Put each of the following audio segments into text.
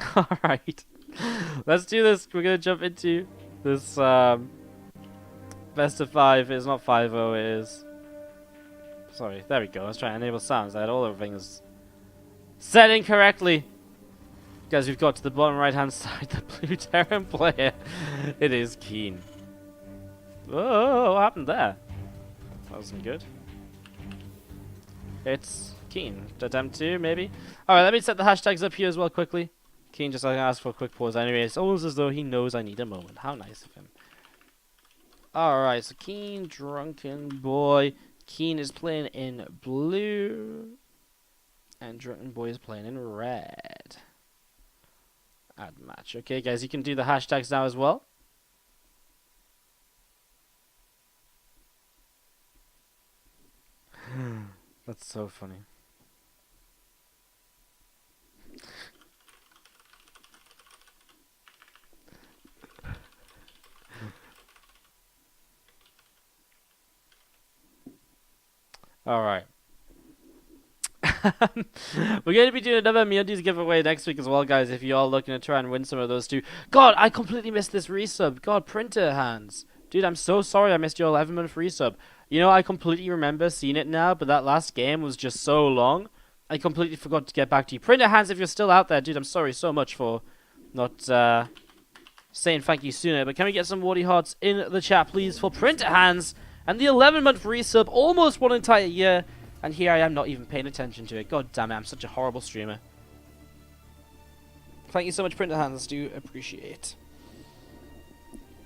Alright. Let's do this. We're gonna jump into this best of 5. It's not 5-0, it is. Sorry, there we go. Let's try and enable sounds. I had all the things set incorrectly. Guys, we've got to the bottom right hand side, the blue Terran player. It is KeeN. Oh, what happened there? That wasn't good. It's KeeN. Attempt 2, maybe? Alright, let me set the hashtags up here as well quickly. KeeN just asked for a quick pause anyway. It's almost as though he knows I need a moment. How nice of him. Alright, so KeeN, Drunkenboi. KeeN is playing in blue. And Drunkenboi is playing in red. Add match. Okay, guys, you can do the hashtags now as well. That's so funny. Alright. We're going to be doing another MeUndies giveaway next week as well, guys, if you're all looking to try and win some of those too. God, I completely missed this resub. God, printer hands. Dude, I'm so sorry I missed your 11-month resub. You know, I completely remember seeing it now, but that last game was just so long. I completely forgot to get back to you. Printer hands, if you're still out there, dude, I'm sorry so much for not saying thank you sooner. But can we get some Wardy hearts in the chat, please, for printer hands and the 11-month resub, almost 1 entire year. And here I am not even paying attention to it. God damn it, I'm such a horrible streamer. Thank you so much, Printer Hands. Do appreciate.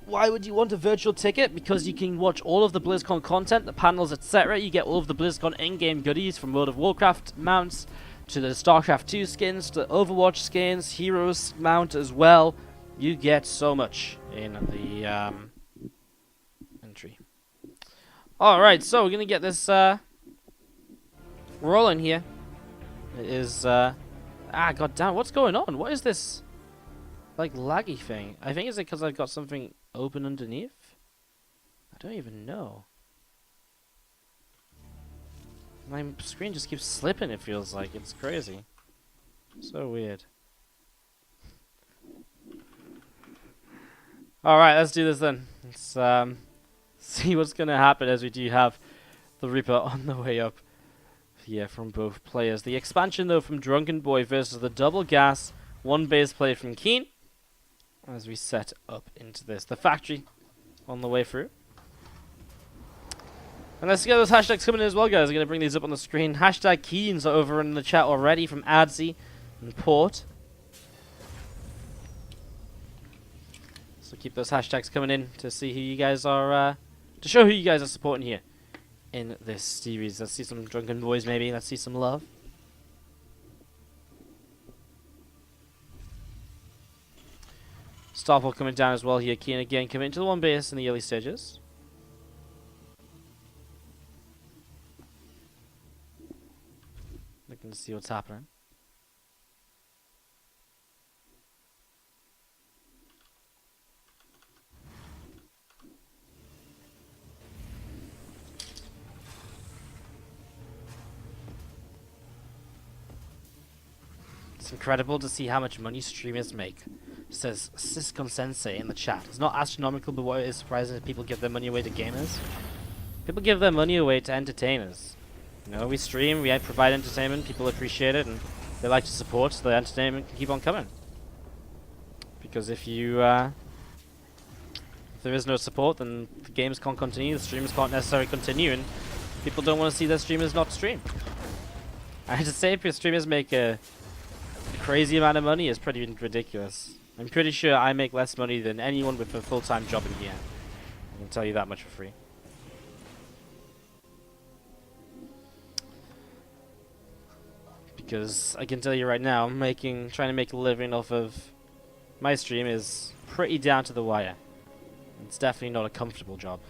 Why would you want a virtual ticket? Because you can watch all of the BlizzCon content, the panels, etc. You get all of the BlizzCon in-game goodies from World of Warcraft mounts to the StarCraft 2 skins, to Overwatch skins, Heroes mount as well. You get so much in the entry. Alright, so we're going to get this rolling here. It is god damn, what's going on? What is this like laggy thing? I think it's because I've got something open underneath. I don't even know. My screen just keeps slipping, it feels like. It's crazy. So weird. Alright, let's do this then. Let's see what's gonna happen as we do have the Reaper on the way up. Yeah, from both players. The expansion, though, from Drunkenboi versus the double gas. 1 base play from KeeN. As we set up into this. The factory on the way through. And let's get those hashtags coming in as well, guys. I'm going to bring these up on the screen. Hashtag KeeNs are over in the chat already from Adzi and Port. So keep those hashtags coming in to see who you guys are, to show who you guys are supporting here in this series. Let's see some Drunken Boys, maybe. Let's see some love. Starfall coming down as well here. KeeN again coming into the 1 base in the early stages. Looking to see what's happening. It's incredible to see how much money streamers make, says Siskon Sensei in the chat. It's not astronomical, but what is surprising is people give their money away to gamers. People give their money away to entertainers. You know, we stream, we provide entertainment, people appreciate it, and they like to support, so the entertainment can keep on coming. Because if you, if there is no support, then the games can't continue, the streamers can't necessarily continue, and people don't want to see their streamers not stream. I have to say, if your streamers make a crazy amount of money, is pretty ridiculous. I'm pretty sure I make less money than anyone with a full-time job in here. I can tell you that much for free. Because I can tell you right now, trying to make a living off of my stream is pretty down to the wire. It's definitely not a comfortable job.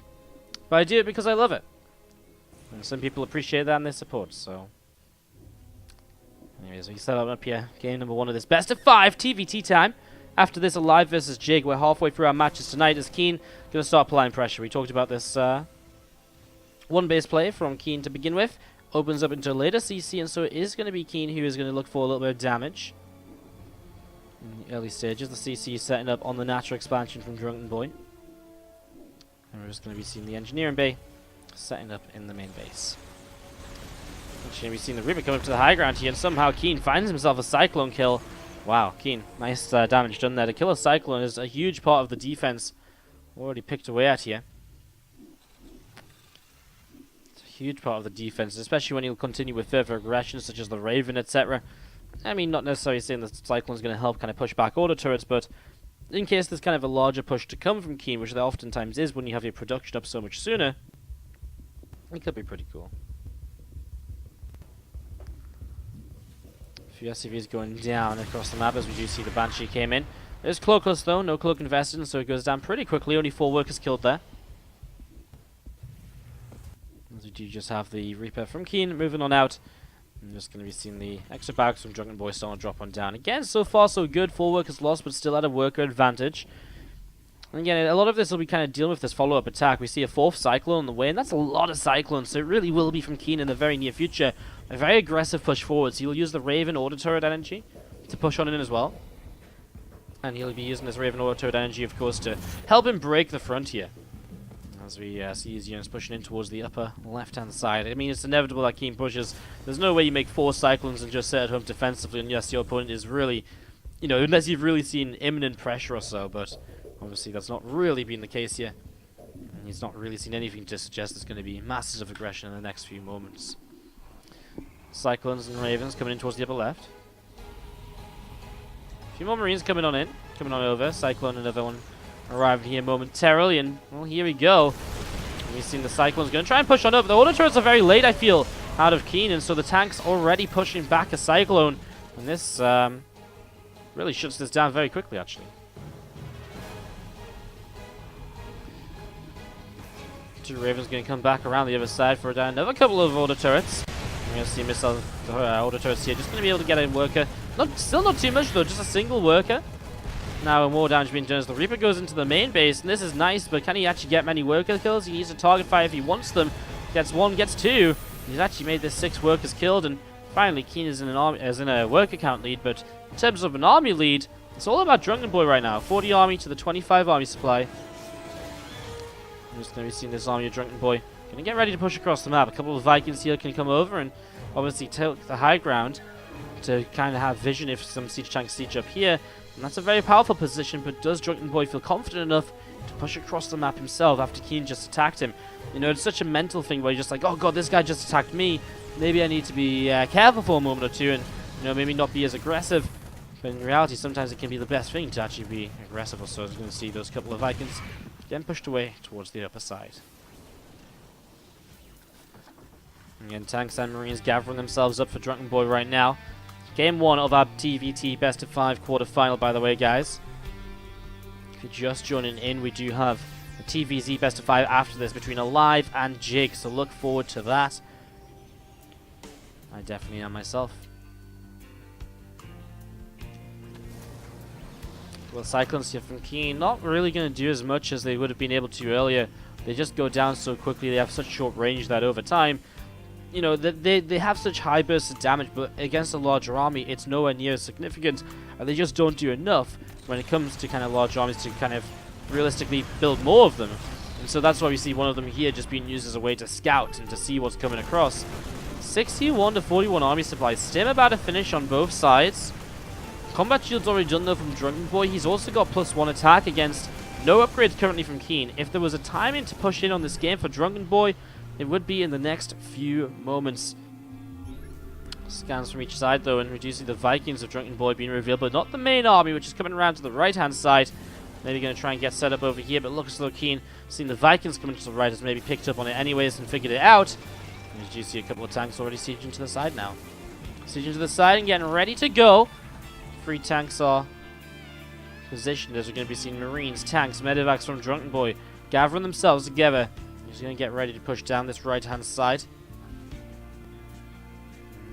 But I do it because I love it. And some people appreciate that and they support, so... Anyways, we set up here. Game number 1 of this best of 5 TvT time. After this, Alive versus Jig. We're halfway through our matches tonight as KeeN going to start applying pressure. We talked about this 1 base play from KeeN to begin with. Opens up into later CC, and so it is going to be KeeN who is going to look for a little bit of damage. In the early stages, the CC setting up on the natural expansion from Drunkenboi. And we're just going to be seeing the engineering bay setting up in the main base. Actually, we've seen the Reaper come up to the high ground here, and somehow KeeN finds himself a Cyclone kill. Wow, KeeN, nice damage done there. To kill a Cyclone is a huge part of the defense already picked away at here. It's a huge part of the defense, especially when he'll continue with further aggression, such as the Raven, etc. I mean, not necessarily saying the Cyclone's going to help kind of push back auto turrets, but in case there's kind of a larger push to come from KeeN, which there oftentimes is when you have your production up so much sooner, it could be pretty cool. A few SCVs going down across the map as we do see the Banshee came in. There's cloakless though, no cloak invested, so it goes down pretty quickly. Only 4 workers killed there. As we do just have the Reaper from KeeN moving on out. I'm just going to be seeing the extra bags from Drunkenboi starting to drop on down. Again, so far so good. 4 workers lost, but still at a worker advantage. And again, a lot of this will be kind of dealing with this follow-up attack. We see a 4th Cyclone on the way, and that's a lot of Cyclones, so it really will be from KeeN in the very near future. A very aggressive push forward, so he'll use the Raven auto turret energy to push on in as well. And he'll be using this Raven auto turret energy, of course, to help him break the front here. As we see his units pushing in towards the upper left-hand side. I mean, it's inevitable that KeeN pushes. There's no way you make 4 Cyclones and just set at home defensively unless your opponent is really, you know, unless you've really seen imminent pressure or so, but obviously that's not really been the case here. And he's not really seen anything to suggest there's going to be masses of aggression in the next few moments. Cyclones and Ravens coming in towards the upper left. A few more Marines coming on over. Cyclone, another one arriving here momentarily, and well, here we go. We've seen the Cyclone's going to try and push on up. The auto turrets are very late, I feel, out of KeeN, and so the tank's already pushing back a Cyclone, and this really shuts this down very quickly, actually. Two Ravens going to come back around the other side for another couple of auto turrets. We're going to see missile auto turrets here. Just going to be able to get a worker. Still not too much though, just a single worker. Now more damage being done as the Reaper goes into the main base, and this is nice, but can he actually get many worker kills? He needs a target fire if he wants them. Gets 1, gets 2. He's actually made this 6 workers killed, and finally KeeN is in a worker count lead, but in terms of an army lead, it's all about Drunkenboi right now. 40 army to the 25 army supply. I'm just going to be seeing this army of Drunkenboi. Going to get ready to push across the map. A couple of Vikings here can come over and obviously take the high ground to kind of have vision if some siege tanks siege up here. And that's a very powerful position, but does Drunkenboi feel confident enough to push across the map himself after KeeN just attacked him? You know, it's such a mental thing where you're just like, oh god, this guy just attacked me. Maybe I need to be careful for a moment or two and, you know, maybe not be as aggressive. But in reality, sometimes it can be the best thing to actually be aggressive or so. As we're going to see those couple of Vikings getting pushed away towards the upper side. Again, tanks and Marines gathering themselves up for Drunkenboi right now. Game 1 of our TvT Best of 5 quarterfinal, by the way, guys. If you're just joining in, we do have a TvZ Best of 5 after this between Alive and Jig, so look forward to that. I definitely am myself. Well, Cyclones here from KeeN, not really going to do as much as they would have been able to earlier. They just go down so quickly, they have such short range that over time, you know, they have such high bursts of damage, but against a larger army, it's nowhere near as significant, and they just don't do enough when it comes to kind of large armies to kind of realistically build more of them. And so that's why we see one of them here just being used as a way to scout and to see what's coming across. 61 to 41 army supplies, Stim about to finish on both sides. Combat shield's already done though from Drunkenboi. He's also got +1 attack against no upgrades currently from KeeN. If there was a timing to push in on this game for Drunkenboi, it would be in the next few moments. Scans from each side though, and we do see the Vikings of Drunkenboi being revealed, but not the main army, which is coming around to the right-hand side. Maybe going to try and get set up over here, but looks as though KeeN, seeing the Vikings coming to the right, has maybe picked up on it anyways and figured it out. And you do see a couple of tanks already sieging to the side now. Sieging to the side and getting ready to go. 3 tanks are positioned as we're going to be seeing Marines, tanks, medevacs from Drunkenboi gathering themselves together. He's going to get ready to push down this right-hand side.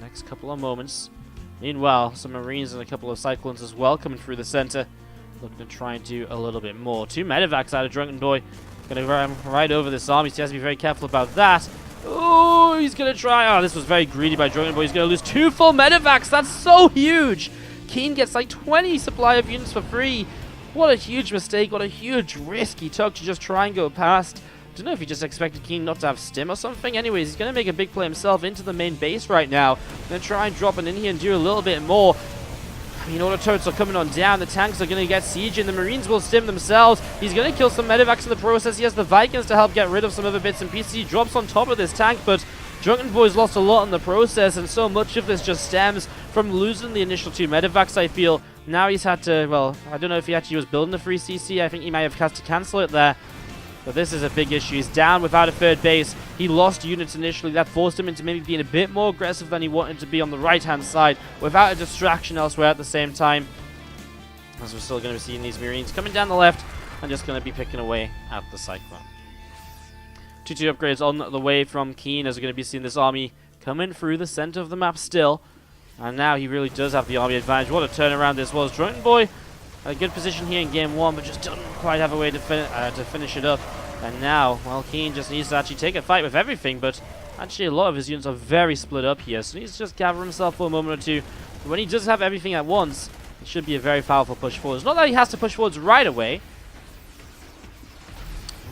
Next couple of moments. Meanwhile, some Marines and a couple of Cyclones as well coming through the center. Looking to try and do a little bit more. 2 medevacs out of Drunkenboi. Going to run right over this army, so he has to be very careful about that. Oh, he's going to try. Oh, this was very greedy by Drunkenboi. He's going to lose 2 full medevacs. That's so huge. KeeN gets like 20 supply of units for free. What a huge mistake, what a huge risk he took to just try and go past. Don't know if he just expected KeeN not to have stim or something. Anyways, he's going to make a big play himself into the main base right now. Going to try and drop it in here and do a little bit more. I mean, auto turrets are coming on down. The tanks are going to get siege and the Marines will stim themselves. He's going to kill some medevacs in the process. He has the Vikings to help get rid of some other bits and pieces. He drops on top of this tank, but Drunkenboi's lost a lot in the process, and so much of this just stems from losing the initial 2 medevacs, I feel. Now he's had to, well, I don't know if he actually was building a free CC. I think he might have had to cancel it there. But this is a big issue. He's down without a third base. He lost units initially. That forced him into maybe being a bit more aggressive than he wanted to be on the right-hand side without a distraction elsewhere at the same time. As we're still going to be seeing these Marines coming down the left and just going to be picking away at the Cyclone. 2-2 upgrades on the way from KeeN as we're going to be seeing this army coming through the center of the map still. And now he really does have the army advantage. What a turnaround this was. Drunkenboi, a good position here in game 1, but just doesn't quite have a way to finish it up. And now, well, KeeN just needs to actually take a fight with everything, but actually a lot of his units are very split up here, so he needs to just gather himself for a moment or two. But when he does have everything at once, it should be a very powerful push forwards. Not that he has to push forwards right away.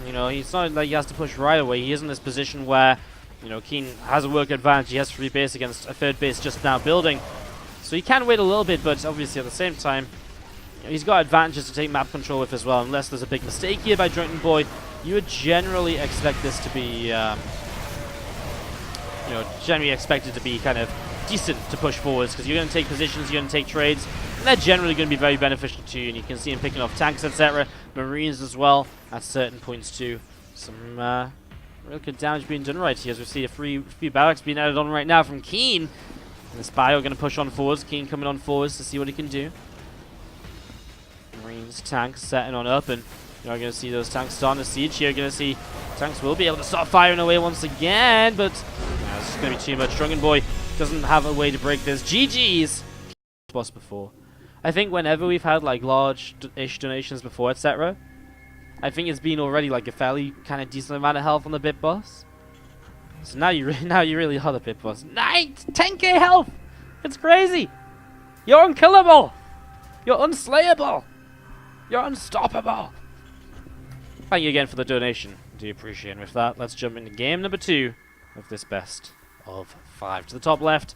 You know, it's not like he has to push right away. He is in this position where, you know, KeeN has a work advantage. He has free base against a third base just now building. So he can wait a little bit, but obviously at the same time, he's got advantages to take map control with as well. Unless there's a big mistake here by Drunkenboi, you would generally expect this to be, you know, generally expected to be kind of decent to push forwards, because you're going to take positions, you're going to take trades, and they're generally going to be very beneficial to you. And you can see him picking off tanks, etc., Marines as well at certain points too. Some real good damage being done right here, as we see a few barracks being added on right now from KeeN. And this bio going to push on forwards. KeeN coming on forwards to see what he can do. Marines, tanks setting on up, and you're going to see those tanks starting to siege here. You're going to see tanks will be able to start firing away once again, but yeah, it's going to be too much. Drunkenboi doesn't have a way to break this. GG's boss before. I think whenever we've had like large-ish donations before, etc., I think it's been already like a fairly kind of decent amount of health on the bit boss. So now you really are the pit boss. 10k health! It's crazy! You're unkillable! You're unslayable! You're unstoppable! Thank you again for the donation. Do appreciate it. With that, let's jump into game number 2 of this best of 5. To the top left,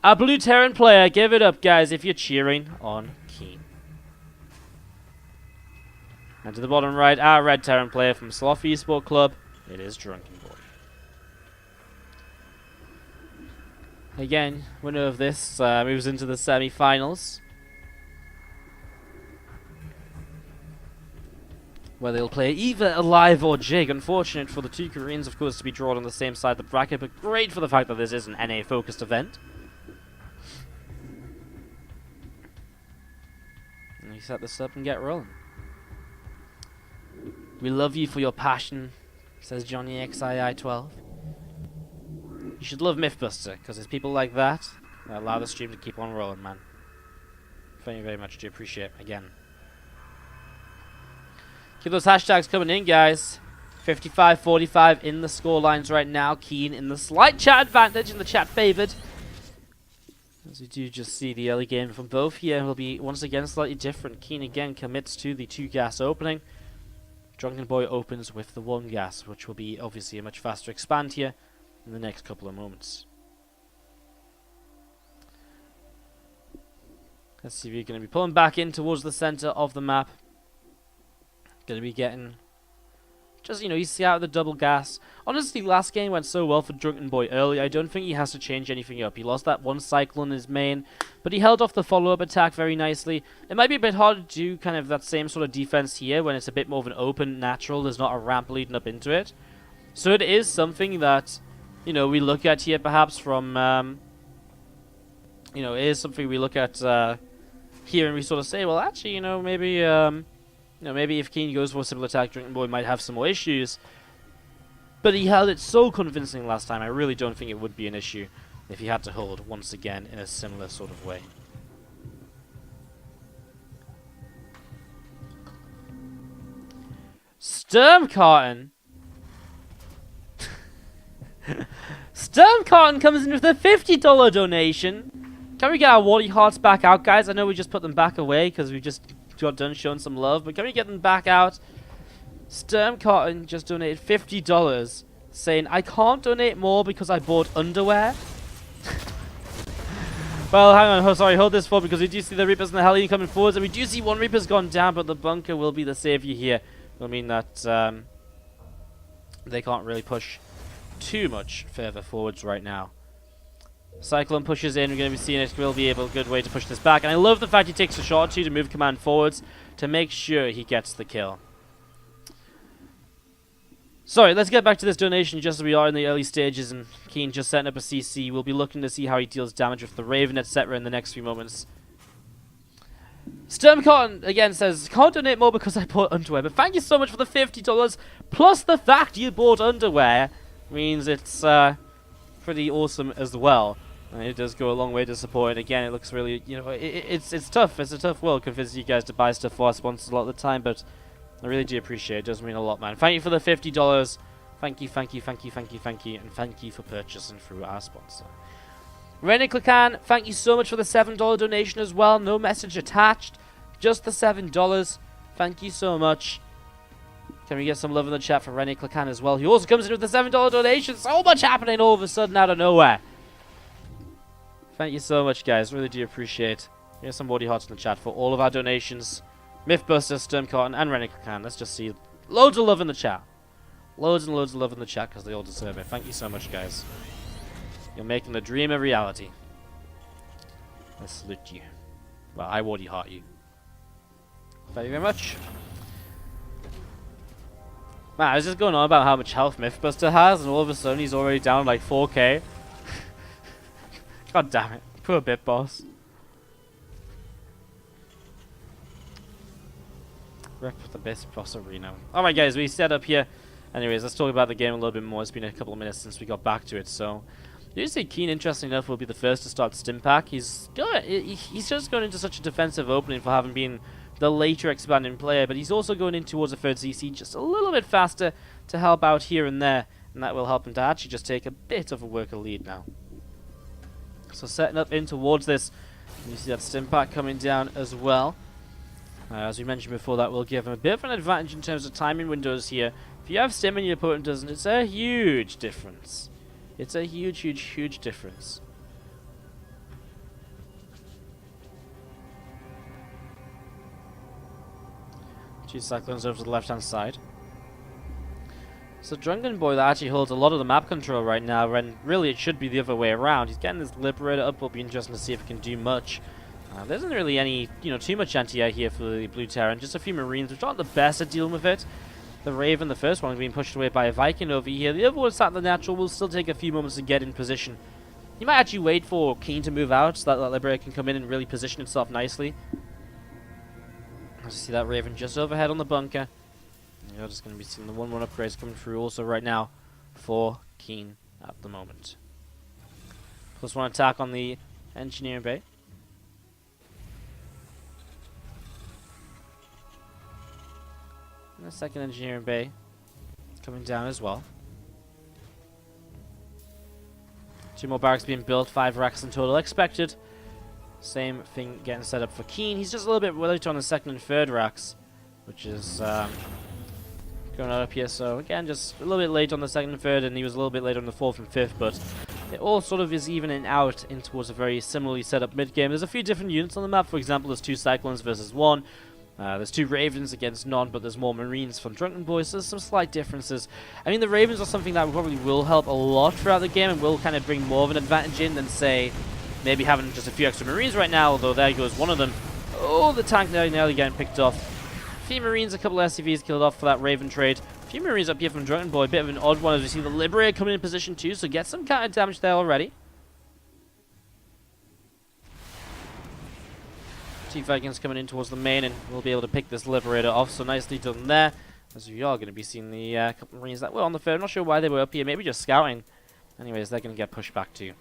our blue Terran player. Give it up, guys, if you're cheering on KeeN. And to the bottom right, our red Terran player from Sloth Esport Club. It is Drunkenboi. Again, winner of this moves into the semi-finals, where they'll play either Alive or Jig. Unfortunate for the two Koreans, of course, to be drawn on the same side of the bracket, but great for the fact that this is an NA-focused event. And you set this up and get rolling. We love you for your passion, says Johnny XII12. You should love Mythbuster, because it's people like that that allow the stream to keep on rolling, man. Thank you very much. Do appreciate it again. Keep those hashtags coming in, guys. 55-45 in the score lines right now. KeeN in the slight chat advantage, in the chat favored. As we do just see the early game from both here will be once again slightly different. KeeN again commits to the 2-gas opening. Drunkenboi opens with the 1-gas, which will be obviously a much faster expand here in the next couple of moments. Let's see if we're going to be pulling back in towards the center of the map. Going to be getting just, you know, you see out the double gas. Honestly, last game went so well for Drunkenboi early. I don't think he has to change anything up. He lost that one cycle in his main, but he held off the follow-up attack very nicely. It might be a bit hard to do kind of that same sort of defense here when it's a bit more of an open natural. There's not a ramp leading up into it. So it is something that, you know, we look at here perhaps from, you know, it is something we look at here and we sort of say, well, actually, you know, maybe maybe if KeeN goes for a simple attack, Drunkenboi might have some more issues. But he held it so convincing last time, I really don't think it would be an issue if he had to hold once again in a similar sort of way. Sturmkarten! Sturmkarten comes in with a $50 donation. Can we get our Wardy hearts back out, guys? I know we just put them back away because we just got done showing some love, but can we get them back out? Sturm Cotton just donated $50, saying, I can't donate more because I bought underwear. Well, hang on. Oh, sorry, hold this for because we do see the Reapers and the Hellion coming forwards, and we do see one Reaper's gone down, but the bunker will be the savior here. It'll mean that they can't really push too much further forwards right now. Cyclone pushes in. We're going to be seeing it. Will be able a good way to push this back, and I love the fact he takes a shot or two to move command forwards to make sure he gets the kill. Sorry, let's get back to this donation just as we are in the early stages, and KeeN just setting up a CC. We'll be looking to see how he deals damage with the Raven, etc. in the next few moments. Sturm Cotton again says, can't donate more because I bought underwear, but thank you so much for the $50, plus the fact you bought underwear means it's pretty awesome as well. And it does go a long way to support it. Again, it looks really, you know, it's tough. It's a tough world convincing you guys to buy stuff for our sponsors a lot of the time, but I really do appreciate it. It does mean a lot, man. Thank you for the $50. Thank you, thank you, thank you, thank you, thank you, and thank you for purchasing through our sponsor. Rennie Klakan, thank you so much for the $7 donation as well. No message attached, just the $7. Thank you so much. Can we get some love in the chat for Rennie Klakan as well? He also comes in with the $7 donation. So much happening all of a sudden out of nowhere. Thank you so much, guys. Really do appreciate it. Here's some body hearts in the chat for all of our donations. Mythbuster, Sturm Cotton, and Rennie Klakan. Let's just see loads of love in the chat. Loads and loads of love in the chat because they all deserve it. Thank you so much, guys. You're making the dream a reality. I salute you. Well, I Wardy heart you. Thank you very much. Man, I was just going on about how much health Mythbuster has, and all of a sudden he's already down like 4k. God damn it. Poor bit boss. Rep the best boss arena. Alright guys, we set up here. Anyways, let's talk about the game a little bit more. It's been a couple of minutes since we got back to it, so you see KeeN, interesting enough, will be the first to start Stimpack. He's just going into such a defensive opening for having been the later expanding player, but he's also going in towards a third CC just a little bit faster to help out here and there, and that will help him to actually just take a bit of a worker lead now. So setting up in towards this, you see that Stimpack coming down as well. As we mentioned before, that will give him a bit of an advantage in terms of timing windows here. If you have Stim and your opponent doesn't, it's a huge difference. It's a huge, huge, huge difference. Two Cyclones over to the left-hand side. So Drunkenboi that actually holds a lot of the map control right now, when really it should be the other way around. He's getting this Liberator up. It'll be interesting to see if it can do much. There isn't really any, too much anti-air here for the Blue Terran. Just a few Marines, which aren't the best at dealing with it. The Raven, the first one, being pushed away by a Viking over here. The other one sat in the natural. Will still take a few moments to get in position. You might actually wait for KeeN to move out so that Liberator can come in and really position itself nicely. As you see that Raven just overhead on the bunker. You're just going to be seeing the 1-1 upgrades coming through also right now for KeeN at the moment. +1 attack on the engineering bay. And the second engineering bay coming down as well. 2 more barracks being built, 5 racks in total expected. Same thing getting set up for KeeN. He's just a little bit later on the second and third racks, which is going on up here. So again, just a little bit late on the second and third, and he was a little bit later on the fourth and fifth, but it all sort of is evening out in towards a very similarly set up mid game. There's a few different units on the map. For example, there's 2 Cyclones versus 1. There's 2 Ravens against none, but there's more Marines from Drunkenboi, so there's some slight differences. I mean, the Ravens are something that probably will help a lot throughout the game and will kind of bring more of an advantage in than, say, maybe having just a few extra Marines right now, although there goes one of them. Oh, the tank nearly getting picked off. A few Marines, a couple of SCVs killed off for that Raven trade. A few Marines up here from Drunkenboi, a bit of an odd one as we see the Liberator coming in position too, so get some counter damage there already. 2 Vikings coming in towards the main, and we'll be able to pick this Liberator off, so nicely done there. As we are going to be seeing the couple of Marines that were on the third. I'm not sure why they were up here, maybe just scouting. Anyways, they're going to get pushed back too.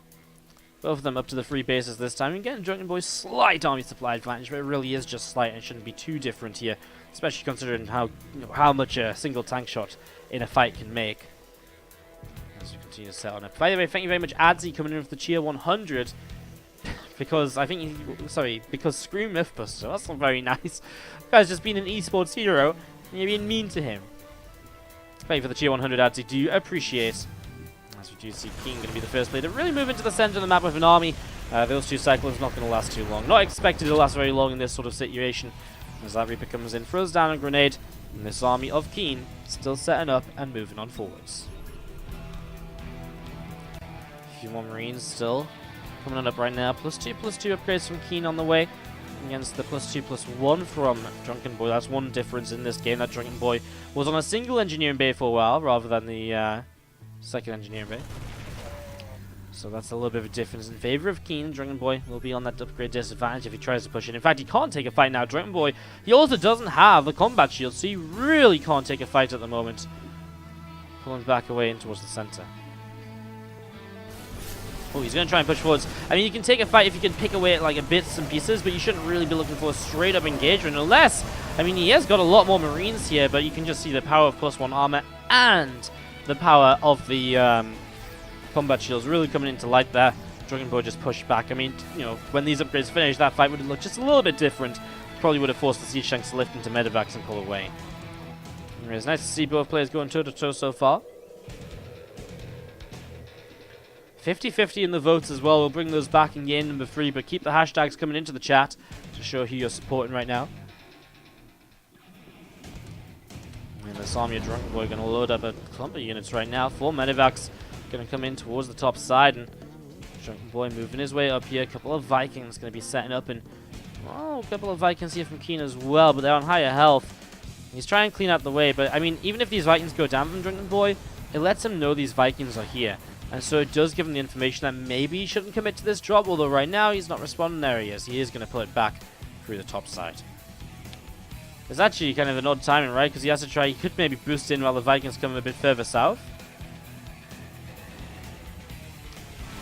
Both of them up to the 3 bases this time. Again, Drunkenboi's slight army supply advantage, but it really is just slight and it shouldn't be too different here, especially considering how much a single tank shot in a fight can make. As we continue to set on it. By the way, thank you very much, Adzi, coming in with the Cheer 100. because I think because screw Mythbuster. That's not very nice. The guy's just been an esports hero, and you're being mean to him. Thank you for the tier 100 ads. I do appreciate. As we do see KeeN going to be the first player to really move into the center of the map with an army. Those 2 cyclones not going to last too long. Not expected to last very long in this sort of situation. As that Reaper comes in, throws down a grenade, and this army of KeeN still setting up and moving on forwards. A few more Marines still coming on up right now. +2/+2 upgrades from KeeN on the way against the +2/+1 from Drunkenboi. That's one difference in this game. That Drunkenboi was on a single engineering bay for a while rather than the second engineering bay. So that's a little bit of a difference in favor of KeeN. Drunkenboi will be on that upgrade disadvantage if he tries to push in. In fact, he can't take a fight now. Drunkenboi, he also doesn't have a combat shield, so he really can't take a fight at the moment. Pulling back away in towards the center. Oh, he's going to try and push forwards. I mean, you can take a fight if you can pick away at like bits and pieces, but you shouldn't really be looking for a straight up engagement unless, I mean, he has got a lot more Marines here, but you can just see the power of +1 armor and the power of the combat shields really coming into light there. Drunkenboi just pushed back. I mean, you know, when these upgrades finish, that fight would have looked just a little bit different. Probably would have forced the siege tanks to lift into medevacs and pull away. It's nice to see both players going toe-to-toe so far. 50-50 in the votes as well. We'll bring those back in game number 3, but keep the hashtags coming into the chat to show who you're supporting right now. And this army of Drunkenboi going to load up a clump of units right now. 4 medevacs going to come in towards the top side, and Drunkenboi moving his way up here. A couple of Vikings going to be setting up, and a couple of Vikings here from KeeN as well, but they're on higher health. He's trying to clean out the way, but I mean, even if these Vikings go down from Drunkenboi, it lets him know these Vikings are here. And so it does give him the information that maybe he shouldn't commit to this drop, although right now he's not responding. There he is. He is going to pull it back through the top side. It's actually kind of an odd timing, right? Because he has to try, he could maybe boost in while the Vikings come a bit further south.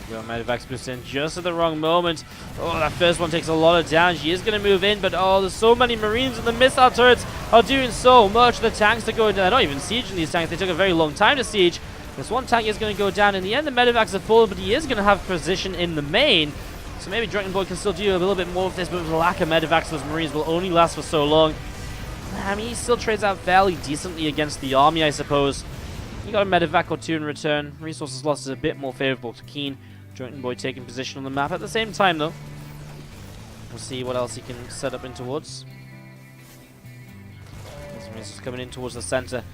Medevacs boost in just at the wrong moment. Oh, that first one takes a lot of damage. He is going to move in, but oh, there's so many Marines, and the missile turrets are doing so much. The tanks are going down. They're not even sieging these tanks. They took a very long time to siege. This one tank is going to go down. In the end, the medevacs are full, but he is going to have position in the main. So maybe Drunkenboi can still do a little bit more of this, but with the lack of medevacs, those Marines will only last for so long. I mean, he still trades out fairly decently against the army, I suppose. You got a medevac or 2 in return. Resources lost is a bit more favorable to KeeN. Drunkenboi taking position on the map. At the same time, though, we'll see what else he can set up in towards. Those Marines just coming in towards the center.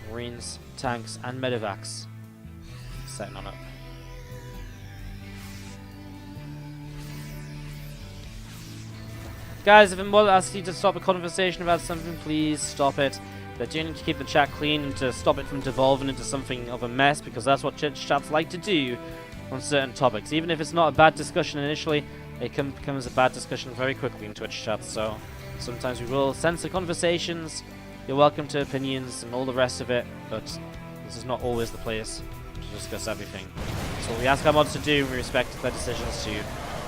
Marines, tanks, and medevacs setting on up. Guys, if I'm more asking you to stop a conversation about something, please stop it. But you need to keep the chat clean and to stop it from devolving into something of a mess, because that's what chats like to do on certain topics. Even if it's not a bad discussion initially, it becomes a bad discussion very quickly in Twitch chats. So sometimes we will censor conversations. You're welcome to opinions and all the rest of it, but this is not always the place to discuss everything. So what we ask our mods to do, we respect their decisions to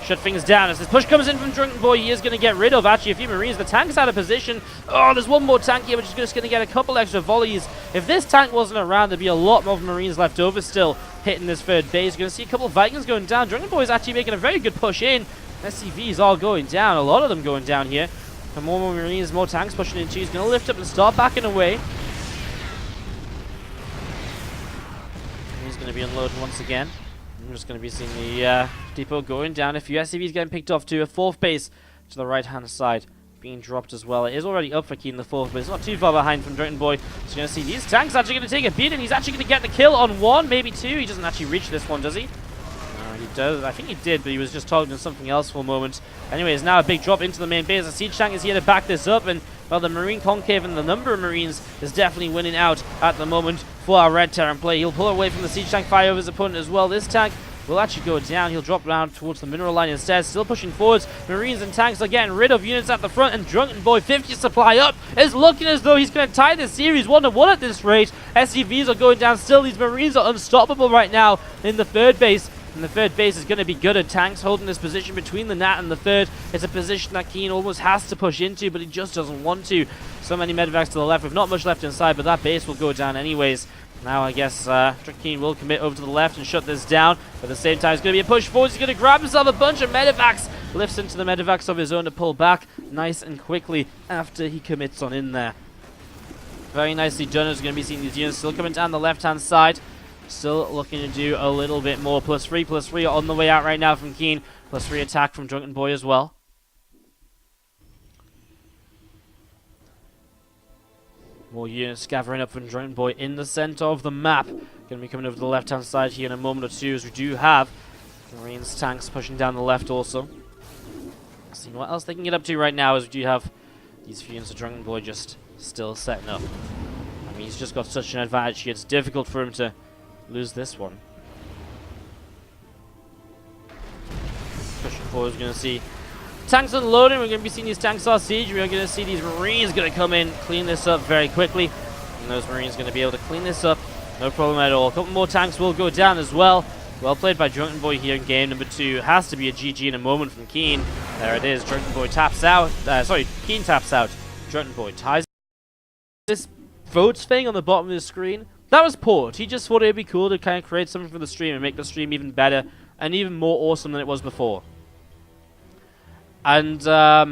shut things down. As this push comes in from Drunkenboi, he is going to get rid of actually a few Marines. The tank's out of position. Oh, there's one more tank here, which is just going to get a couple extra volleys. If this tank wasn't around, there'd be a lot more Marines left over still hitting this third base. You're going to see a couple of Vikings going down. Drunkenboi is actually making a very good push in. SCVs all going down. A lot of them going down here. And more Marines, more tanks pushing in too. He's going to lift up and start backing away. He's going to be unloading once again. I'm just going to be seeing the depot going down. A few SCVs getting picked off to a 4th base to the right-hand side, being dropped as well. It is already up for KeeN, the 4th base. Not too far behind from Drunkenboi. So you're going to see these tanks actually going to take a beat, and he's actually going to get the kill on 1, maybe 2. He doesn't actually reach this one, does he? He does. I think he did, but he was just targeting something else for a moment. Anyways, now a big drop into the main base. The siege tank is here to back this up, and well, the Marine Concave and the number of Marines is definitely winning out at the moment for our Red Terran play. He'll pull away from the siege tank fire of his opponent as well. This tank will actually go down. He'll drop down towards the mineral line instead. Still pushing forwards. Marines and tanks are getting rid of units at the front, and Drunkenboi, 50 supply up, is looking as though he's going to tie this series 1-1 at this rate. SCVs are going down still. These Marines are unstoppable right now in the 3rd base. And the 3rd base is going to be good at tanks holding this position between the Nat and the 3rd. It's a position that KeeN almost has to push into, but he just doesn't want to. So many medevacs to the left with not much left inside, but that base will go down anyways. Now I guess KeeN will commit over to the left and shut this down. But at the same time, it's going to be a push forward. He's going to grab himself a bunch of medevacs. lifts into the medevacs of his own to pull back nice and quickly after he commits on in there. Very nicely done. As going to be seeing these units still coming down the left-hand side. Still looking to do a little bit more. +3 on the way out right now from KeeN. +3 attack from Drunkenboi as well. More units gathering up from Drunkenboi in the center of the map. Going to be coming over to the left-hand side here in a moment or two, as we do have Marines tanks pushing down the left also. Seeing what else they can get up to right now, as we do have these few units of Drunkenboi just still setting up. I mean, he's just got such an advantage here. It's difficult for him to lose this one. Pushing forward, we're going to see tanks unloading. We're going to be seeing these tanks off siege. We're going to see these Marines going to come in, clean this up very quickly. And those Marines going to be able to clean this up. No problem at all. A couple more tanks will go down as well. Well played by Drunkenboi here in game number 2. Has to be a GG in a moment from KeeN. There it is. Drunkenboi taps out. KeeN taps out. Drunkenboi ties. This votes thing on the bottom of the screen, that was Port. He just thought it'd be cool to kind of create something for the stream and make the stream even better and even more awesome than it was before. And, I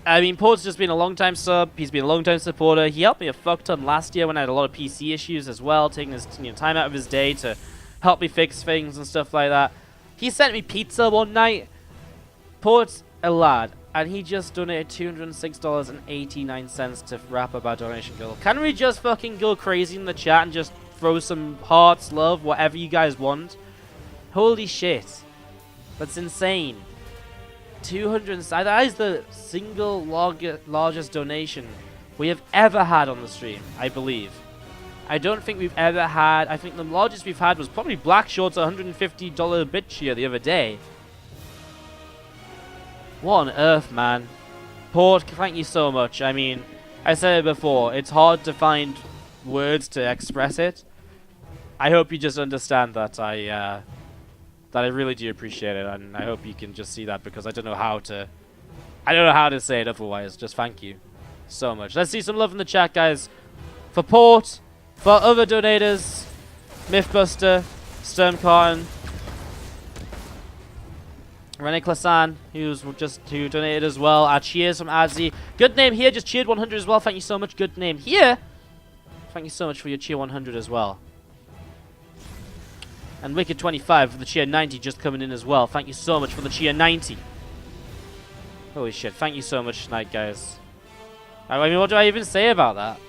mean, Port's just been a long-time sub. He's been a long-time supporter. He helped me a fuck ton last year when I had a lot of PC issues as well, taking his time out of his day to help me fix things and stuff like that. He sent me pizza one night. Port's a lad. And he just donated $206.89 to wrap up our donation goal. Can we just fucking go crazy in the chat and just throw some hearts, love, whatever you guys want? Holy shit. That's insane. 200. That is the single largest donation we have ever had on the stream, I believe. I don't think we've ever had. I think the largest we've had was probably Black Short's $150 bit cheer the other day. What on earth, man? Port, thank you so much. I mean, I said it before, it's hard to find words to express it. I hope you just understand that I really do appreciate it, and I hope you can just see that, because I don't know how to say it otherwise. Just thank you so much. Let's see some love in the chat, guys. For Port, for other donators, Mythbuster, Sturmcarton, Rene Klasan, who donated as well. Our cheers from Adzi. Good name here, just cheered 100 as well. Thank you so much. Good name here. Thank you so much for your cheer 100 as well. And Wicked25 for the cheer 90 just coming in as well. Thank you so much for the cheer 90. Holy shit. Thank you so much tonight, guys. I mean, what do I even say about that?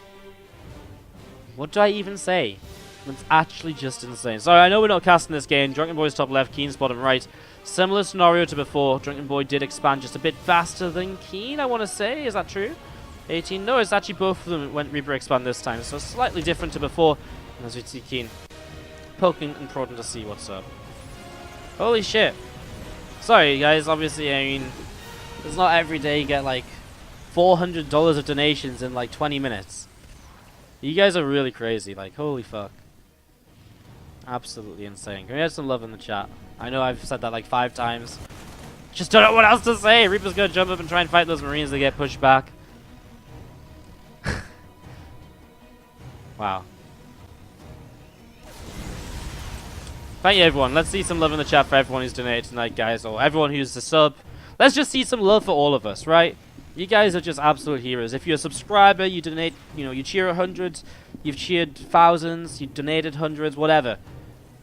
What do I even say? It's actually just insane. Sorry, I know we're not casting this game. Drunkenboi's top left, KeeN's bottom right. Similar scenario to before. Drunkenboi did expand just a bit faster than KeeN, I want to say. Is that true? 18. No, it's actually both of them went Reaper expand this time. So slightly different to before. And as we see KeeN poking and prodding to see what's up. Holy shit. Sorry, guys. Obviously, I mean, it's not every day you get like $400 of donations in like 20 minutes. You guys are really crazy. Like, holy fuck. Absolutely insane. Can we have some love in the chat? I know I've said that like 5 times. Just don't know what else to say. Reaper's gonna jump up and try and fight those Marines that get pushed back. Wow. Thank you, everyone. Let's see some love in the chat for everyone who's donated tonight, guys, or everyone who's a sub. Let's just see some love for all of us, right? You guys are just absolute heroes. If you're a subscriber, you donate, you cheer 100s, you've cheered thousands, you donated hundreds, whatever.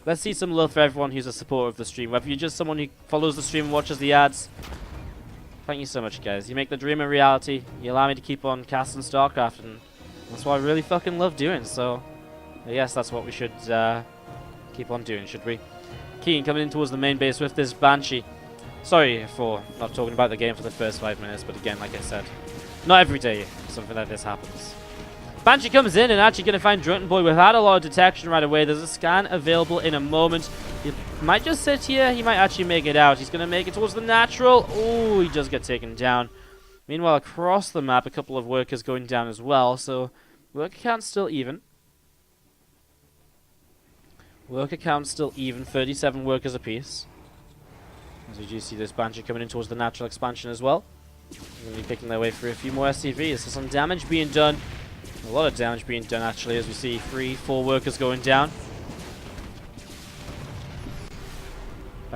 Let's see some love for everyone who's a supporter of the stream. Whether you're just someone who follows the stream and watches the ads. Thank you so much, guys. You make the dream a reality. You allow me to keep on casting StarCraft, and that's what I really fucking love doing. So, I guess that's what we should keep on doing, should we? KeeN coming in towards the main base with this Banshee. Sorry for not talking about the game for the first 5 minutes, but again, like I said, not every day something like this happens. Banshee comes in and actually going to find Drunkenboi without a lot of detection right away. There's a scan available in a moment. He might just sit here. He might actually make it out. He's going to make it towards the natural. Oh, he does get taken down. Meanwhile, across the map, a couple of workers going down as well. So, worker count still even. Worker count still even. 37 workers apiece. As we do see this Banshee coming in towards the natural expansion as well. They're going to be picking their way through a few more SCVs. So some damage being done. A lot of damage being done, actually, as we see 3-4 workers going down.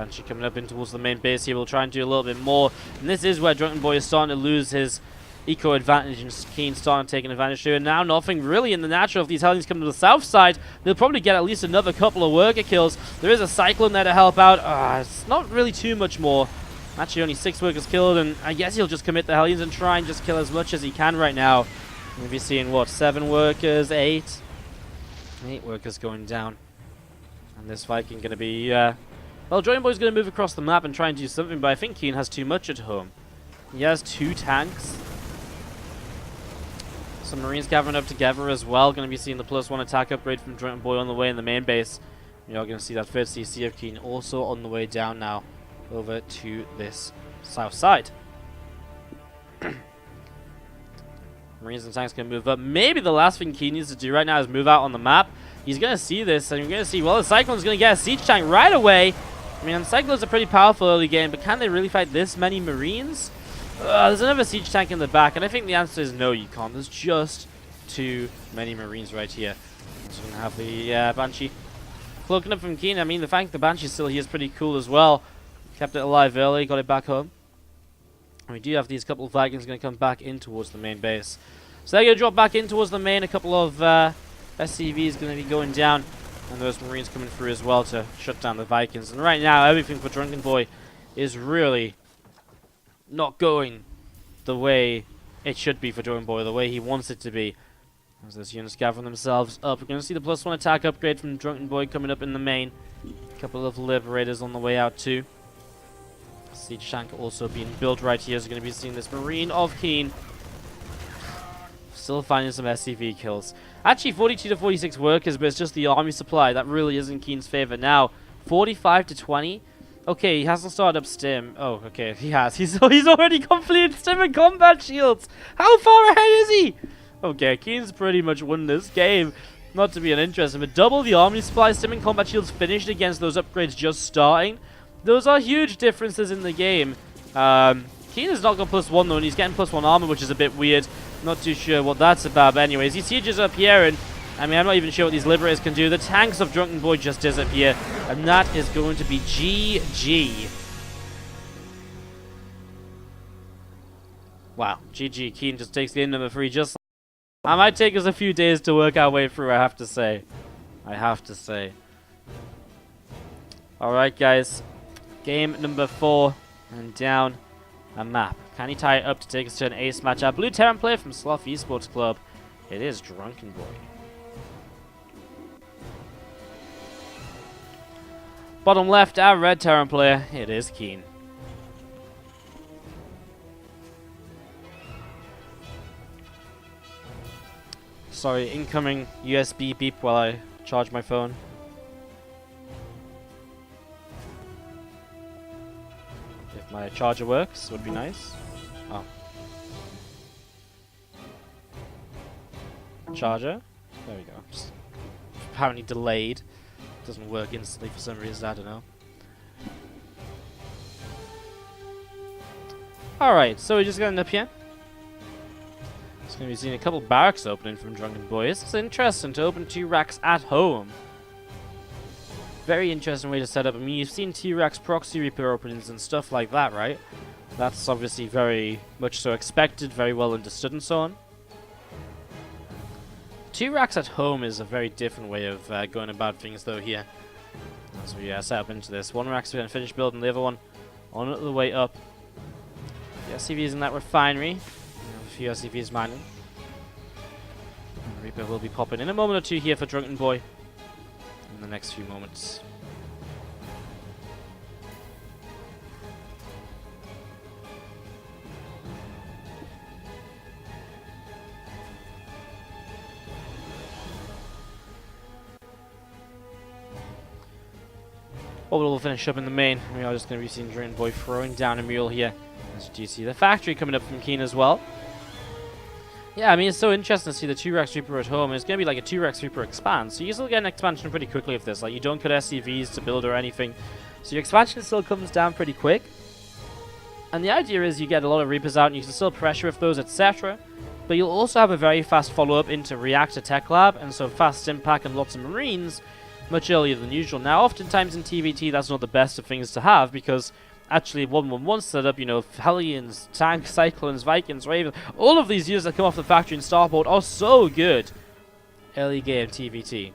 Banshee coming up in towards the main base here. We'll try and do a little bit more. And this is where Drunkenboi is starting to lose his eco advantage, and KeeN starting to take an advantage here. And now nothing really in the natural. If these Hellions come to the south side, they'll probably get at least another couple of worker kills. There is a Cyclone there to help out. It's not really too much more. Actually, only 6 workers killed, and I guess he'll just commit the Hellions and try and just kill as much as he can right now. We'll be seeing, what, 7 workers, 8? 8 workers going down. And this Viking going to be, well, Drunkenboi's going to move across the map and try and do something, but I think KeeN has too much at home. He has 2 tanks. Some Marines gathering up together as well. Going to be seeing the +1 attack upgrade from Drunkenboi on the way in the main base. We are going to see that first CC of KeeN also on the way down now over to this south side. Marines and tanks can move up. Maybe the last thing KeeN needs to do right now is move out on the map. He's going to see this, and you're going to see, well, the Cyclone's going to get a siege tank right away. I mean, Cyclones are pretty powerful early game, but can they really fight this many Marines? There's another siege tank in the back, and I think the answer is no, you can't. There's just too many Marines right here. So we're going to have the Banshee cloaking up from KeeN. I mean, the fact the Banshee's still here is pretty cool as well. Kept it alive early, got it back home. And we do have these couple of Vikings going to come back in towards the main base. So they're going to drop back in towards the main. A couple of SCVs going to be going down. And those Marines coming through as well to shut down the Vikings. And right now, everything for Drunkenboi is really not going the way it should be for Drunkenboi, the way he wants it to be. As those units gathering themselves up. We're going to see the +1 attack upgrade from Drunkenboi coming up in the main. A couple of Liberators on the way out too. Siege tank also being built right here. So going to be seeing this Marine of KeeN. Still finding some SCV kills. Actually 42 to 46 workers, but it's just the army supply. That really is in KeeN's favor now. 45 to 20. Okay, he hasn't started up Stim. Oh, okay, he has. He's already completed Stim and combat shields. How far ahead is he? Okay, KeeN's pretty much won this game. Not to be uninteresting, but double the army supply, Stim and combat shields finished against those upgrades just starting. Those are huge differences in the game. KeeN has not got +1 though, and he's getting +1 armor, which is a bit weird. Not too sure what that's about, but anyways, he sieges up here, and I mean, I'm not even sure what these Liberators can do. The tanks of Drunkenboi just disappear, and that is going to be GG. Wow, GG. KeeN just takes game number 3. Just I might take us a few days to work our way through, I have to say. Alright, guys. Game number 4, and down a map. Can he tie it up to take us to an ace match? Our blue Terran player from Sloth Esports Club. It is Drunkenboi. Bottom left, our red Terran player. It is KeeN. Sorry, incoming USB beep while I charge my phone. If my charger works, would be nice. Oh. Charger? There we go. Just apparently delayed. Doesn't work instantly for some reason, I don't know. Alright, so we're just gonna end up here. It's gonna be seeing a couple barracks opening from Drunkenboi. It's interesting to open 2 racks at home. Very interesting way to set up. I mean, you've seen T-Rex proxy reaper openings and stuff like that, right? That's obviously very much so expected, very well understood and so on. 2 racks at home is a very different way of going about things though here. As we set up into this. 1 rack's going to finish building, the other one on the way up. The SCV's in that refinery. A few SCVs mining. And Reaper will be popping in a moment or 2 here for Drunkenboi in the next few moments. Orbital will finish up in the main. We are just going to be seeing Drunkenboi throwing down a mule here. As you do see the factory coming up from KeeN as well. Yeah, I mean, it's so interesting to see the 2-Rex Reaper at home. It's going to be like a 2-Rex Reaper expand. So you still get an expansion pretty quickly with this. Like, you don't cut SCVs to build or anything. So your expansion still comes down pretty quick. And the idea is you get a lot of Reapers out and you can still pressure with those, etc. But you'll also have a very fast follow-up into Reactor Tech Lab. And so fast impact and lots of Marines. much earlier than usual. Now, oftentimes in TvT, that's not the best of things to have, because actually 1-1-1 setup, you know, Hellions, Tanks, Cyclones, Vikings, Ravens, all of these units that come off the factory and starboard are so good early game TvT.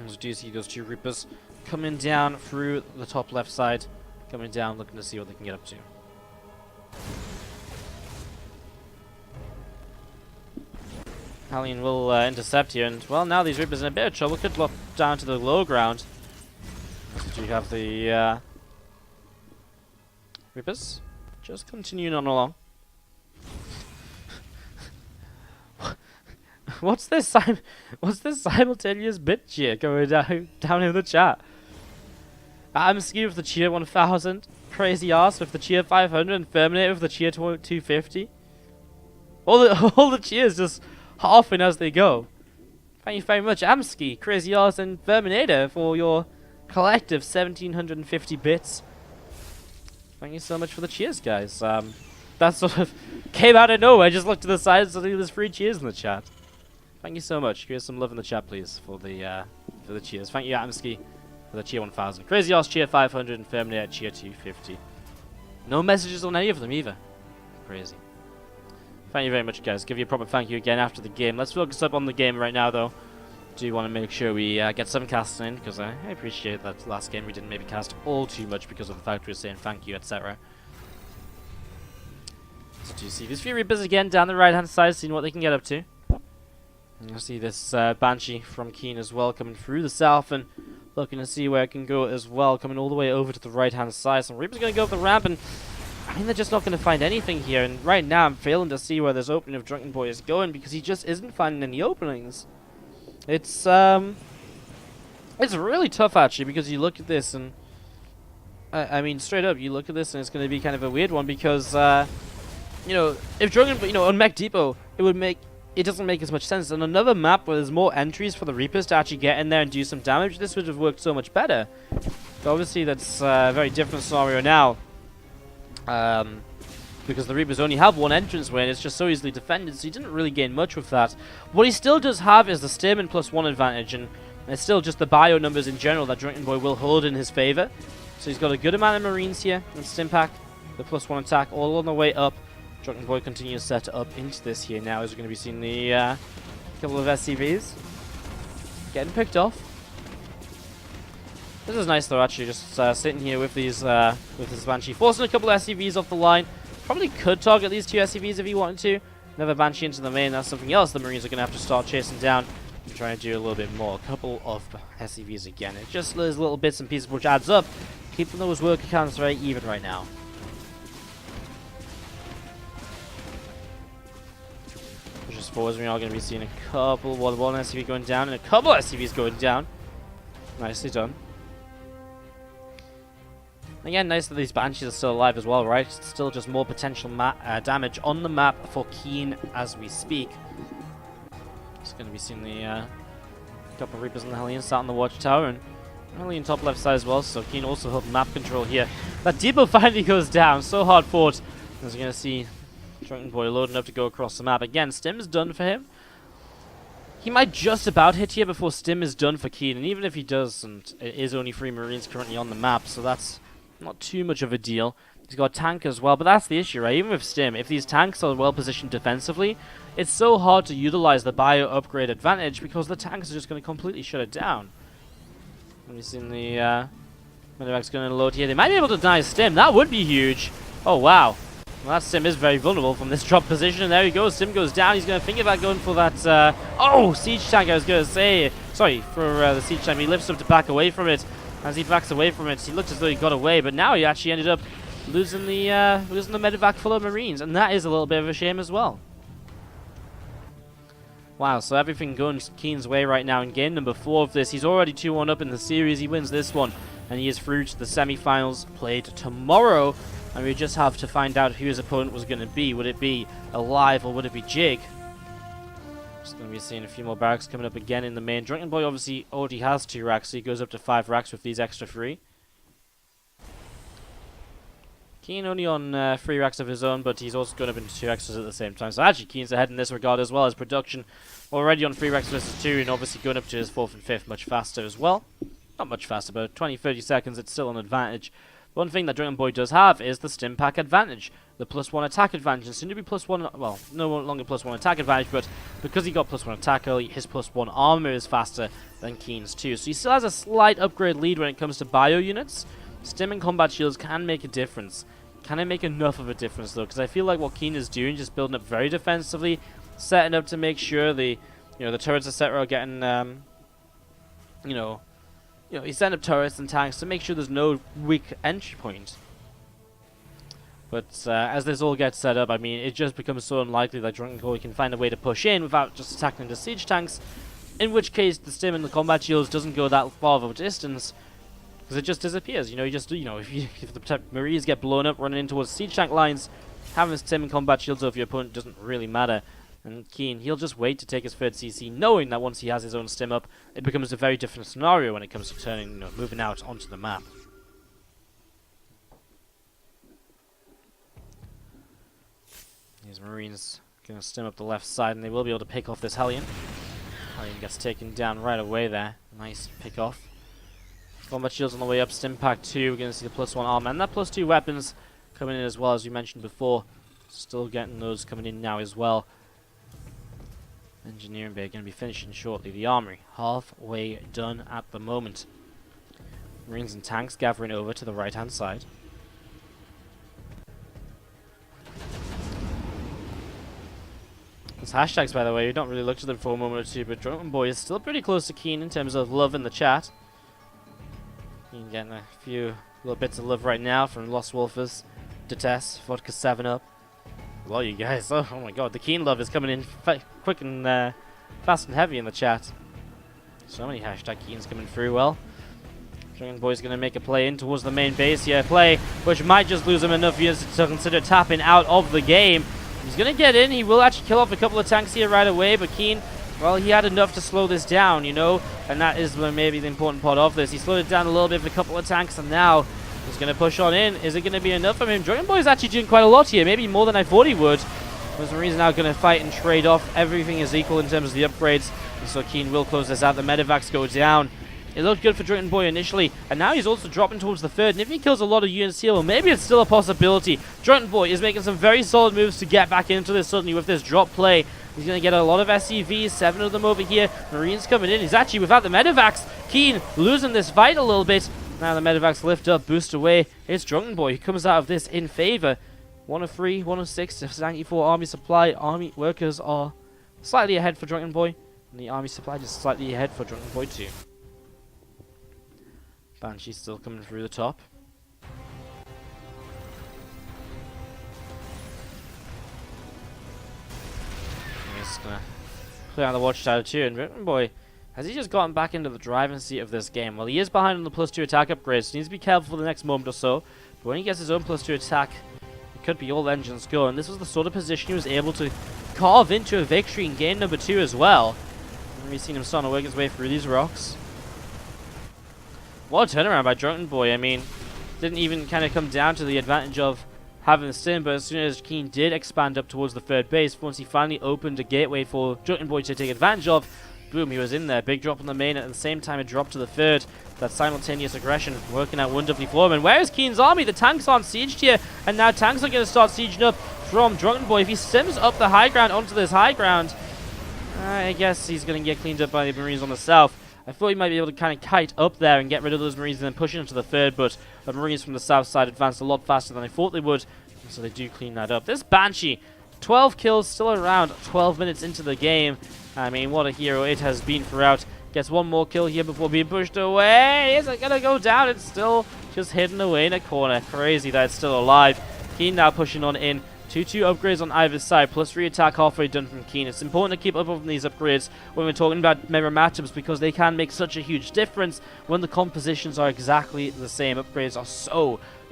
As you do see those two Reapers coming down through the top left side, coming down, looking to see what they can get up to. Hellion will intercept here, and well, now these Reapers in a bit of trouble. Could drop down to the low ground. So you have the Reapers just continuing on along. What's this simultaneous bit cheer going down in the chat? Amsky with the cheer 1000, Crazy Ass with the cheer 500, and Terminator with the cheer 250. All the cheers just halving as they go. Thank you very much, Amsky, Crazy Ass, and Terminator for your collective 1750 bits. Thank you so much for the cheers, guys. That sort of came out of nowhere. I just looked to the side and suddenly there's free cheers in the chat. Thank you so much. Give us some love in the chat, please, for the cheers. Thank you, Amsky, for the cheer 1000. Crazy Ass cheer 500 and Terminator cheer 250. No messages on any of them either. Crazy. Thank you very much, guys. Give you a proper thank you again after the game. Let's focus up on the game right now, though. Do want to make sure we get some casting in, because I appreciate that last game we didn't maybe cast all too much because of the fact we were saying thank you, etc. So do you see these few Reapers again down the right hand side, seeing what they can get up to. And you'll see this Banshee from KeeN as well coming through the south and looking to see where it can go as well, coming all the way over to the right hand side. So Reaper's going to go up the ramp, and I mean, they're just not going to find anything here. And right now I'm failing to see where this opening of Drunkenboi is going, because he just isn't finding any openings. It's really tough actually, because you look at this and I mean, straight up, you look at this and it's going to be kind of a weird one, because you know, if Drunkenboi, you know, on Mech Depot, it doesn't make as much sense. On another map where there's more entries for the Reapers to actually get in there and do some damage, this would have worked so much better. But obviously that's a very different scenario now, because the Reapers only have one entranceway and it's just so easily defended, so he didn't really gain much with that. What he still does have is the Stim and +1 advantage, and it's still just the bio numbers in general that Drunkenboi will hold in his favor. So he's got a good amount of Marines here, and Stim pack, the +1 attack, all on the way up. Drunkenboi continues to set up into this here now, as we're going to be seeing the couple of SCVs getting picked off. This is nice though, actually, just sitting here with these with this Banshee, forcing a couple of SCVs off the line. Probably could target these two SCVs if he wanted to. Another Banshee into the main, that's something else the Marines are going to have to start chasing down and trying to do a little bit more. A couple of SCVs again. It just those little bits and pieces which adds up, keeping those worker counts very even right now. Pushes forwards, we are going to be seeing a couple, one SCV going down and a couple SCVs going down. Nicely done. Again, nice that these Banshees are still alive as well, right? Still just more potential damage on the map for KeeN as we speak. Just going to be seeing the couple of Reapers and the Hellions sat on the watchtower, and Hellion top left side as well, so KeeN also held map control here. That depot finally goes down, so hard fought. As we're going to see Drunkenboi loading up to go across the map. Again, Stim is done for him. He might just about hit here before Stim is done for KeeN, and even if he does, and it is only 3 Marines currently on the map, so that's not too much of a deal. He's got a tank as well, but that's the issue, right? Even with Stim, if these tanks are well positioned defensively, it's so hard to utilize the bio upgrade advantage because the tanks are just going to completely shut it down. And we've seen the Medevac's going to load here. They might be able to deny Stim. That would be huge. Oh, wow. Well, that Stim is very vulnerable from this drop position. And there he goes. Stim goes down. He's going to think about going for that. Oh, siege tank, I was going to say. Sorry for the siege tank. He lifts up to back away from it. As he backs away from it, he looked as though he got away, but now he actually ended up losing the medevac full of Marines, and that is a little bit of a shame as well. Wow, so everything going KeeN's way right now in game number 4 of this. He's already 2-1 up in the series. He wins this one, and he is through to the semi-finals played tomorrow. And we just have to find out who his opponent was going to be. Would it be Alive or would it be Jig? Just going to be seeing a few more barracks coming up again in the main. Drunkenboi obviously already has 2 racks, so he goes up to 5 racks with these extra 3. KeeN only on 3 racks of his own, but he's also going up into 2 extras at the same time. So actually KeeN's ahead in this regard as well, as production already on 3 racks versus 2, and obviously going up to his 4th and 5th much faster as well. Not much faster, but 20-30 seconds, it's still an advantage. One thing that Drunkenboi does have is the stim pack advantage, the +1 attack advantage. And soon to be +1, well, no longer +1 attack advantage, but because he got +1 attack early, his +1 armor is faster than KeeN's too. So he still has a slight upgrade lead when it comes to bio units. Stim and combat shields can make a difference. Can it make enough of a difference though? Because I feel like what KeeN is doing, just building up very defensively, setting up to make sure the turrets etc. are getting he's setting up turrets and tanks to make sure there's no weak entry point. But as this all gets set up, I mean, it just becomes so unlikely that Drunkenboi can find a way to push in without just attacking the siege tanks. In which case, the stim and the combat shields doesn't go that far of a distance, because it just disappears. If the Marines get blown up running in towards siege tank lines, having stim and combat shields over your opponent doesn't really matter. And KeeN, he'll just wait to take his 3rd CC, knowing that once he has his own stim up, it becomes a very different scenario when it comes to turning, moving out onto the map. These Marines gonna stim up the left side, and they will be able to pick off this Hellion. Hellion gets taken down right away there. Nice pick off. Combat shields on the way up. Stim pack 2. We're gonna see the +1 armor and that +2 weapons coming in as well, as we mentioned before. Still getting those coming in now as well. Engineering bay going to be finishing shortly. The armory halfway done at the moment. Marines and tanks gathering over to the right hand side. Those hashtags, by the way, we don't really look at them for a moment or two, but Drunkenboi is still pretty close to KeeN in terms of love in the chat. KeeN getting a few little bits of love right now from Lost Wolfers, Detest, Vodka 7-Up. Well, you guys, oh my god, the KeeN love is coming in quick and fast and heavy in the chat. So many hashtag KeeNs coming through. Well, Drunkenboi's going to make a play in towards the main base here. Play, which might just lose him enough units to consider tapping out of the game. He's going to get in. He will actually kill off a couple of tanks here right away, but KeeN, well, he had enough to slow this down, and that is maybe the important part of this. He slowed it down a little bit with a couple of tanks, and now he's going to push on in. Is it going to be enough for him? Drunkenboi is actually doing quite a lot here, maybe more than I thought he would. Those Marines now going to fight and trade off. Everything is equal in terms of the upgrades, and so KeeN will close this out. The medevacs go down. It looked good for Drunkenboi initially, and now he's also dropping towards the 3rd, and if he kills a lot of units here, well, maybe it's still a possibility. Drunkenboi is making some very solid moves to get back into this suddenly with this drop play. He's going to get a lot of SCVs, 7 of them over here. Marines coming in. He's actually without the medevacs. KeeN losing this fight a little bit. Now the medevacs lift up, boost away. It's Drunkenboi who comes out of this in favor. 1 of 3, 1 of 6, 94 army supply. Army workers are slightly ahead for Drunkenboi, and the army supply just slightly ahead for Drunkenboi too. Banshee still coming through the top. He's gonna clear out the watchtower too, and Drunkenboi, has he just gotten back into the driving seat of this game? Well, he is behind on the +2 attack upgrades, so he needs to be careful for the next moment or so. But when he gets his own +2 attack, it could be all engines go, and this was the sort of position he was able to carve into a victory in game number 2 as well. And we've seen him starting to work his way through these rocks. What a turnaround by Drunkenboi. I mean, didn't even kind of come down to the advantage of having the stim, but as soon as KeeN did expand up towards the 3rd base, once he finally opened a gateway for Drunkenboi to take advantage of, boom, he was in there. Big drop on the main, at the same time a drop to the 3rd. That simultaneous aggression working out wonderfully for him. And where is KeeN's army? The tanks aren't sieged here, and now tanks are going to start sieging up from Drunkenboi. If he stims up the high ground onto this high ground, I guess he's going to get cleaned up by the Marines on the south. I thought he might be able to kind of kite up there and get rid of those Marines and then push into the 3rd, but the Marines from the south side advanced a lot faster than I thought they would, so they do clean that up. This Banshee, 12 kills, still around 12 minutes into the game. I mean, what a hero it has been throughout. Gets one more kill here before being pushed away. Is it going to go down? It's still just hidden away in a corner. Crazy that it's still alive. KeeN now pushing on in. 2-2 upgrades on either side, +3 attack halfway done from KeeN. It's important to keep up on these upgrades when we're talking about mirror matchups, because they can make such a huge difference when the compositions are exactly the same. Upgrades are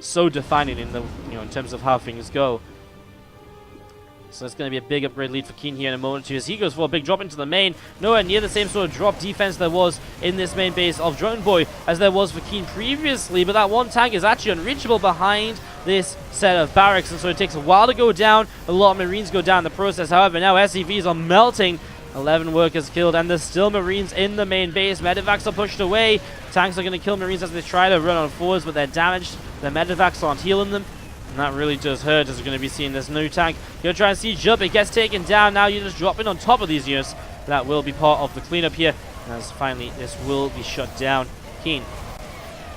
so defining in the in terms of how things go. So it's going to be a big upgrade lead for KeeN here in a moment or two as he goes for a big drop into the main. Nowhere near the same sort of drop defense there was in this main base of Drunkenboi as there was for KeeN previously, but that one tank is actually unreachable behind this set of barracks, and so it takes a while to go down. A lot of Marines go down in the process. However, now SCVs are melting. 11 workers killed, and there's still Marines in the main base. Medivacs are pushed away. Tanks are going to kill Marines as they try to run on forwards, but they're damaged. The Medivacs aren't healing them. And that really does hurt as we're going to be seeing this new tank. Going to try and siege up. It gets taken down. Now you're just dropping on top of these units. That will be part of the cleanup here. As finally this will be shut down. KeeN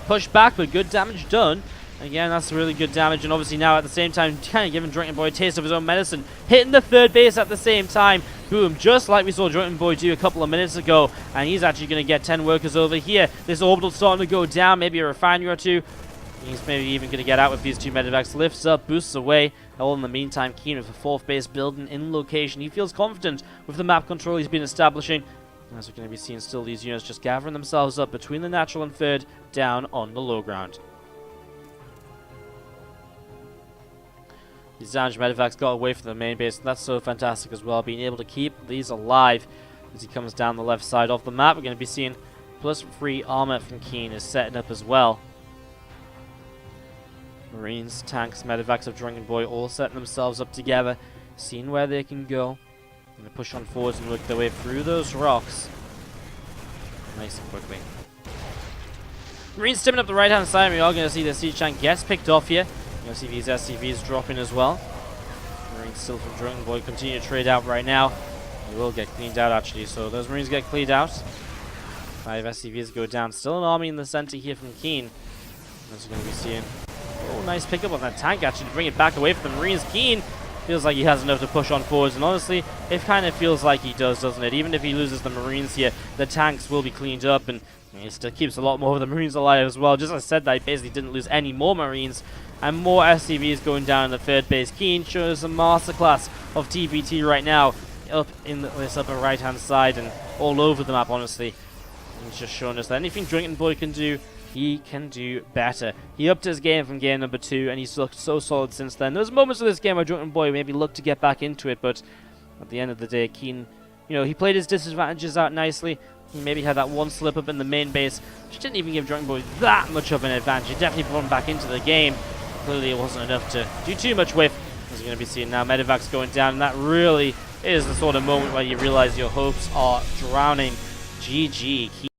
push back, but good damage done. Again, that's really good damage. And obviously now at the same time, kind of giving Drunkenboi a taste of his own medicine. Hitting the third base at the same time. Boom. Just like we saw Drunkenboi do a couple of minutes ago. And he's actually going to get 10 workers over here. This orbital's starting to go down. Maybe a refinery or two. He's maybe even going to get out with these two medivacs. Lifts up, boosts away. All in the meantime, KeeN with a fourth base building in location. He feels confident with the map control he's been establishing. As we're going to be seeing still these units just gathering themselves up between the natural and third down on the low ground. These damaged medivacs got away from the main base, and that's so fantastic as well. Being able to keep these alive as he comes down the left side of the map. We're going to be seeing +3 armor from KeeN is setting up as well. Marines, tanks, medivacs of Drunkenboi all setting themselves up together, seeing where they can go. Going to push on forwards and work their way through those rocks nice and quickly. Marines stimming up the right hand side. We are going to see the siege tank gets picked off here. You're going to see these SCVs dropping as well. Marines still from Drunkenboi continue to trade out right now. They will get cleaned out actually, so those Marines get cleaned out. 5 SCVs go down. Still an army in the center here from KeeN. As we're going to be seeing. Oh, nice pickup on that tank actually to bring it back away from the Marines. KeeN feels like he has enough to push on forwards, and honestly, it kind of feels like he does, doesn't it? Even if he loses the Marines here, the tanks will be cleaned up, and he still keeps a lot more of the Marines alive as well. Just as I said that, he basically didn't lose any more Marines, and more SCVs going down in the third base. KeeN shows a masterclass of TvT right now, up in this upper right-hand side, and all over the map, honestly. He's just showing us that anything Drunkenboi can do, he can do better. He upped his game from game number 2, and he's looked so solid since then. There's moments of this game where Drunkenboi maybe looked to get back into it, but at the end of the day, KeeN, you know, he played his disadvantages out nicely. He maybe had that one slip up in the main base, which didn't even give Drunkenboi that much of an advantage. He definitely brought him back into the game. Clearly, it wasn't enough to do too much with. As we're going to be seeing now, Medivacs going down, and that really is the sort of moment where you realize your hopes are drowning. GG.